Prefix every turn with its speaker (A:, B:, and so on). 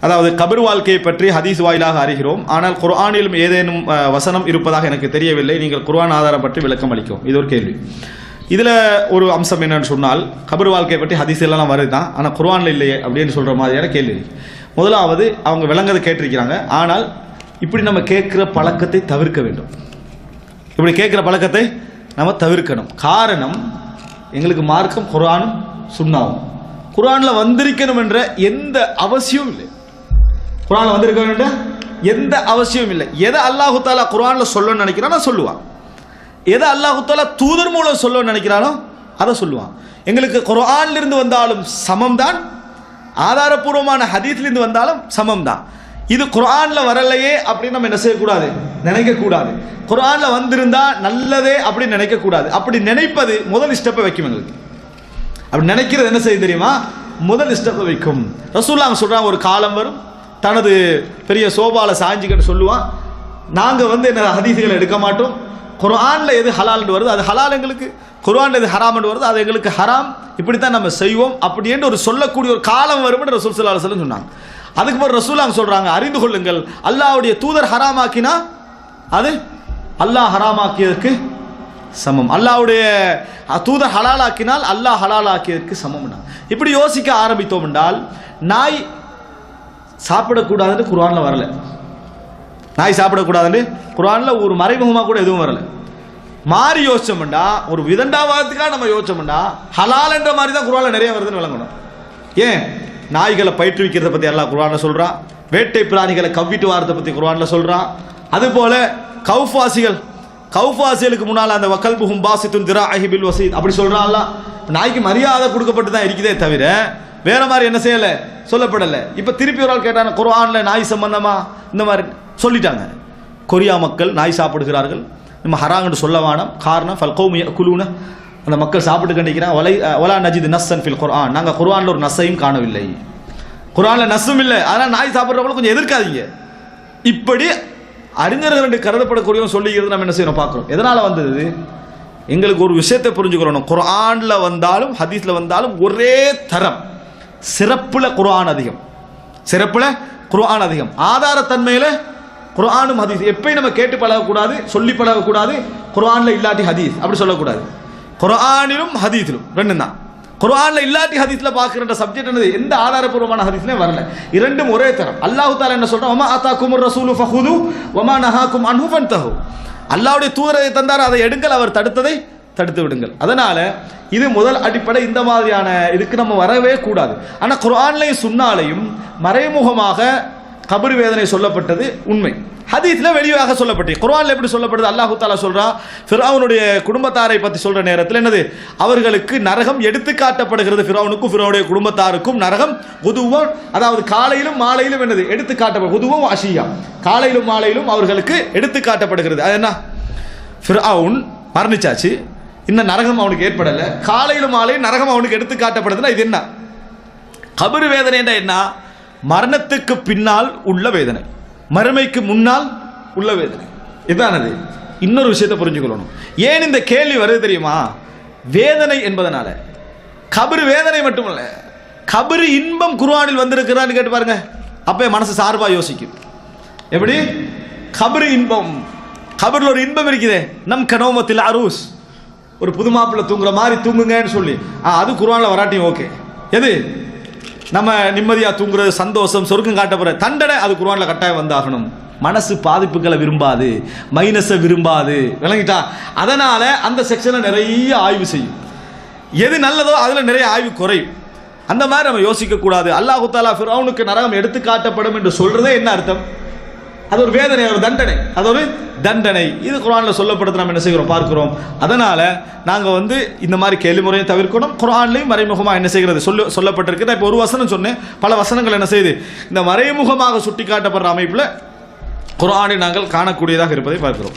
A: அதாவது கபர் வாழ்க்கையை பற்றி ஹதீஸ் வாயிலாக அறிகிறோம். ஆனால் குர்ஆனிலும் ஏதேனும் வசனம் இருப்பதாக எனக்கு தெரியவில்லை. நீங்கள் குர்ஆன் ஆதாரம் பற்றி விளக்கம் அளிக்கும். இது ஒரு கேள்வி. இதில் ஒரு அம்சம் என்னன்னு சொன்னால், கபர் வாழ்க்கையை பற்றி ஹதீஸ் எல்லாம் வருது தான், ஆனால் குர்ஆனில் இல்லையே அப்படின்னு சொல்கிற மாதிரியான கேள்வி. முதலாவது, அவங்க விளங்கதை கேட்டிருக்கிறாங்க. ஆனால் இப்படி நம்ம கேட்குற பழக்கத்தை தவிர்க்க வேண்டும். இப்படி கேட்குற பழக்கத்தை நம்ம தவிர்க்கணும். காரணம், எங்களுக்கு மார்க்கம் குர்ஆனும் சுன்னாவும். குர்ஆனில் வந்திருக்கணும் என்ற எந்த அவசியமும் இல்லை. குர்ஆனில் வந்திருக்க வேண்ட எந்த அவசியமும் இல்லை. எதை அல்லாஹு தாலா குர்ஆனில் சொல்லணும்னு நினைக்கிறானோ சொல்லுவான். எதை அல்லாஹு தாலா தூதர் மூலம் சொல்லணும்னு நினைக்கிறானோ அதை சொல்லுவான். எங்களுக்கு குர்ஆனிலிருந்து வந்தாலும் சமம் தான், ஆதாரபூர்வமான ஹதீஸ்லேருந்து வந்தாலும் சமம் தான். இது குர்ஆனில் வரலையே அப்படின்னு நம்ம என்ன செய்யக்கூடாது, நினைக்கக்கூடாது. குர்ஆனில் வந்திருந்தா நல்லதே அப்படின்னு நினைக்கக்கூடாது. அப்படி நினைப்பது முதல் ஸ்டெப்பை வைக்கும். எங்களுக்கு அப்படி நினைக்கிறது என்ன செய்ய தெரியுமா, முதல் ஸ்டெப்பை வைக்கும். ரசூலுல்லாஹ் சொல்கிறாங்க, ஒரு காலம் வரும், தனது பெரிய சோபால சாஞ்சிக்கிட்டு சொல்லுவான், நாங்கள் என்ன ஹதீஸ்களை எடுக்க மாட்டோம். குர்ஆனில் எது ஹலால்னு வருது அது ஹலால் எங்களுக்கு, குர்ஆனில் எது ஹராம்னு வருது அது எங்களுக்கு ஹராம், இப்படித்தான் நம்ம செய்வோம் அப்படின்னு ஒரு சொல்லக்கூடிய ஒரு காலம் வரும் என்று ரசூல் ஸல்லல்லாஹு அலைஹி வஸல்லம் சொன்னாங்க. அதுக்கு பிறகு ரசூலுல்லாஹ் சொல்றாங்க, அறிந்து கொள்ளுங்கள், அல்லாஹ்வுடைய தூதர் ஹராமாக்கினா அது அல்லாஹ் ஹராமாக்கியதற்கு சமம், அல்லாஹ்வுடைய தூதர் ஹலாலாக்கினால் அல்லாஹ் ஹலாலாக்கியதற்கு சமம். இப்படி யோசிக்க ஆரம்பித்தோம் என்றால், நாய் சாப்பிடக்கூடாதுன்னு குர்ஆனில் வரல. நாய் சாப்பிடக்கூடாதுன்னு குர்ஆனில் ஒரு மறைமுகமாக கூட எதுவும் வரல. மாறி யோசிச்சோம்டா, ஒரு விதண்டாவாதத்துக்காக நம்ம யோசிச்சோம்டா, ஹலால் என்ற மாதிரி தான் குர்ஆனில் நிறைய வருதுன்னு விளங்கணும். ஏன், நாய்களை பயிற்றுவிக்கிறத பற்றி அல்லாஹ் குர்ஆனில் சொல்கிறான், வேட்டை பிராணிகளை கவ்விட்டு வாரத்தை பற்றி குர்ஆனில் சொல்கிறான். அதுபோல கௌஃபாசிகளுக்கு முன்னால் அந்த வகல்புஹும் பாசித்துன் திராஹி பில் வஸீத் அப்படி சொல்கிறான் அல்லாஹ். நாய்க்கு மரியாதை கொடுக்கப்பட்டு தான் இருக்குதே தவிர வேற மாதிரி என்ன செய்யலை, சொல்லப்படலை. இப்போ திருப்பி ஒரு ஆள் கேட்டாங்க, குர்ஆனில் நாய் சம்பந்தமா இந்த மாதிரி சொல்லிட்டாங்க. கொரியா மக்கள் நாய் சாப்பிடுகிறார்கள், நம்ம ஹராங்கன்னு சொல்ல வேணாம். காரணம், ஃபல் கௌமு யஅகுலூன, அந்த மக்கள் சாப்பிட்டு கண்டிக்கிறான். வலா நஜித் நஸ்ஸன் ஃபில் குர்ஆன், நாங்கள் குர்ஆனில் ஒரு நஸ்ஸையும் காணவில்லை, குர்ஆனில் நஸ்ஸும் இல்லை, அதனால் நாய் சாப்பிட்றவங்களும் கொஞ்சம் எதிர்க்காதீங்க. இப்படி அறிஞர்கள் என்று கருதப்படக்கூடியவங்க சொல்லிக்கிறது நம்ம என்ன செய்யணும் பார்க்குறோம். எதனால் வந்தது, எங்களுக்கு ஒரு விஷயத்தை புரிஞ்சுக்கிறோம், குர்ஆனில் வந்தாலும் ஹதீஸில் வந்தாலும் ஒரே தரம், சிறப்புல குர்ஆன் அதிகம், சிறப்புல குர்ஆன் அதிகம், ஆதாரத்தன்மையில் குர்ஆனும் ஹதீஸ். எப்பயும் நம்ம கேட்டு பழகக்கூடாது, சொல்லி பழகக்கூடாது. குர்ஆனில் இல்லாட்டி ஹதீஸ் அப்படி சொல்லக்கூடாது. குர்ஆனிலும் ஹதீஸிலும் ரெண்டும் தான். குர்ஆனில் இல்லாட்டி ஹதீஸில் பார்க்குற சப்ஜெக்ட் என்னது, எந்த ஆதாரபூர்வமான ஹதீஸ்லையும் வரல. இரண்டும் ஒரே தரம். அல்லாஹ் தஆலா என்ன சொல்றான், வமா ஆதாகுமுர் ரசூலு ஃபஹுது வமா நஹாகும் அன்ஹு ஃபன்தஹு, அல்லாஹ்வுடைய தூதரை தந்தார், அதை எடுங்கள், அவர் தடுத்ததை தடுத்து விடுங்கள். அதனால இது முதல் அடிப்படை. இந்த மாதிரியான இதுக்கு நம்ம வரவே கூடாது. ஆனால் குர்ஆன்லையும் சுன்னாலையும் மறைமுகமாக கபர் வேதனை சொல்லப்பட்டது உண்மை. ஹதீஸ்ல வெளியாக சொல்லப்பட்டு, குர்ஆன்ல எப்படி சொல்லப்படுது, அல்லாஹ் தஆலா சொல்றான், ஃபிரௌனுடைய குடும்பத்தாரை பற்றி சொல்ற நேரத்தில் என்னது, அவர்களுக்கு நரகம் எடுத்து காட்டப்படுகிறது. ஃபிரௌனுக்கும் ஃபிரௌனுடைய குடும்பத்தாருக்கும் நரகம் குதுவம், அதாவது காலையிலும் மாலையிலும் என்னது எடுத்து காட்டப்படும். குதுவம் அஷியா, காலையிலும் மாலையிலும் அவர்களுக்கு எடுத்து காட்டப்படுகிறது. அது என்ன, ஃபிரௌன் மரணிச்சாச்சு, இன்னும் நரகம் அவனுக்கு ஏற்படலை, காலையிலும் மாலையும் நரகம் அவனுக்கு எடுத்து காட்டப்படுதுன்னா இது என்ன, கபர் வேதனை என்ன, மரணத்துக்கு பின்னால் உள்ள வேதனை, மறுமைக்கு முன்னால் உள்ள வேதனை. இதுதானது. இன்னொரு விஷயத்தை புரிஞ்சுக்கொள்ளணும். ஏன் இந்த கேள்வி வருது தெரியுமா, வேதனை என்பதனால. கபர் வேதனை மட்டுமல்ல, கபர் இன்பம் குர்ஆனில் வந்திருக்கிறான்னு கேட்டு பாருங்க, அப்போ மனசு சார்பாக யோசிக்கும். எப்படி, கபர் இன்பம், கபரில் ஒரு இன்பம் இருக்குதே, நம் கனோமத்தில் அரூஸ், ஒரு புது மாப்பிள்ளை தூங்குற மாதிரி தூங்குங்கன்னு சொல்லி, அது குர்ஆனில் வராட்டியும் ஓகே. எது, நம்ம நிம்மதியாக தூங்குறது, சந்தோஷம், சொர்க்கம் காட்டப்படுற தண்டனை, அது குர்ஆனில் கட்டாயம் வந்தாகணும். மனசு பாதிப்புகளை விரும்பாது, மைனஸை விரும்பாது, விளங்கிட்டா. அதனால அந்த செக்ஷனை நிறைய ஆய்வு செய்யும். எது நல்லதோ அதில் நிறைய ஆய்வு குறையும். அந்த மாதிரி நம்ம யோசிக்க கூடாது. அல்லாஹ் தஆலா ஃபிரௌனுக்கு நரகம் எடுத்து காட்டப்படும் என்று சொல்றதே என்ன அர்த்தம், அது ஒரு வேதனை, ஒரு தண்டனை, அது ஒரு தண்டனை. இது குர்ஆனில் சொல்லப்படுறது நம்ம என்ன செய்கிறோம் பார்க்கிறோம். அதனால நாங்கள் இந்த மாதிரி கேள்வி முறையை தவிர்க்கணும். குர்ஆன்லையும் மறைமுகமாக என்ன செய்கிறது சொல்லப்பட்டிருக்கு. இப்போ ஒரு வசனம் சொன்னேன், பல வசனங்கள் என்ன செய்யுது, இந்த மறைமுகமாக சுட்டி காட்டப்படுற அமைப்பில் குர்ஆனை நாங்கள் காணக்கூடியதாக இருப்பதை பார்க்கிறோம்.